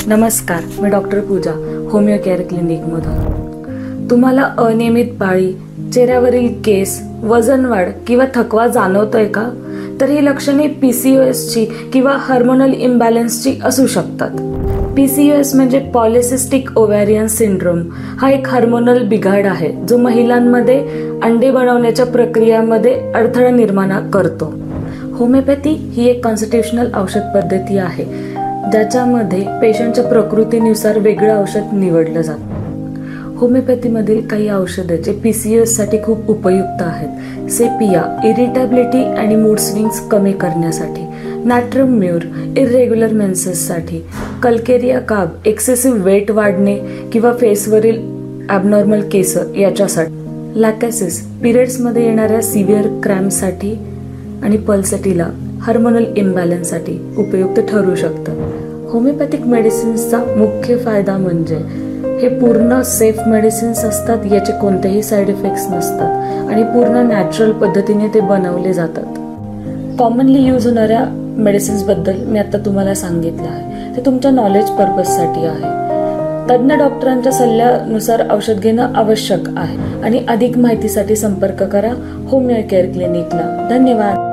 नमस्कार, मी डॉक्टर पूजा, homeo care क्लिनिकमधून. तुम्हाला अनियमित पाळी, चेहऱ्यावरील केस, वजन वाढ किंवा थकवा जाणवतोय का? तर ही लक्षणे PCOSची किंवा हार्मोनल इम्बॅलन्सची असू शकतात. PCOS म्हणजे पॉलिसिस्टिक ओव्हॅरियन सिंड्रोम. हा एक हार्मोनल बिघाड आहे जो महिलांमध्ये अंडे बनवण्याच्या प्रक्रियामध्ये अडथळा निर्माण करतो. होमिओपॅथी ही एक कॉन्स्टिट्युशनल औषध पद्धती आहे ज्याच्यामध्ये पेशंटच्या प्रकृतीनुसार वेगळं औषध निवडलं जातं. होमिओपॅथीमधील काही औषधं जे PCOSसाठी खूप उपयुक्त आहेत. सेपिया इरिटेबिलिटी आणि मूड स्विंग्स कमी करण्यासाठी, नॅट्रम म्यूर इरेग्युलर मेन्सेससाठी, कल्केरिया काब एक्सेसिव्ह वेट वाढणे किंवा फेसवरील ॲबनॉर्मल केस याच्यासाठी, लॅकॅसिस पिरियड्समध्ये येणाऱ्या सिव्हिअर क्रॅम्पसाठी आणि पल्सटिला हार्मोनल इम्बॅलन्ससाठी उपयुक्त ठरू शकतं. होमिओपॅथिक मेडिसिन्सचा मुख्य फायदा म्हणजे हे पूर्ण सेफ मेडिसिन्स असतात, याचे कोणतेही साईड इफेक्ट्स नसतात आणि पूर्ण नॅचरल पद्धतीने ते बनवले जातात. कॉमनली यूज होणाऱ्या मेडिसिन्सबद्दल मी आता तुम्हाला सांगितलं आहे. ते तुमच्या नॉलेज पर्पजसाठी आहे. तज्ज्ञ डॉक्टरांच्या सल्ल्यानुसार औषध घेणं आवश्यक आहे आणि अधिक माहितीसाठी संपर्क करा होमिओ केअर क्लिनिकला. धन्यवाद.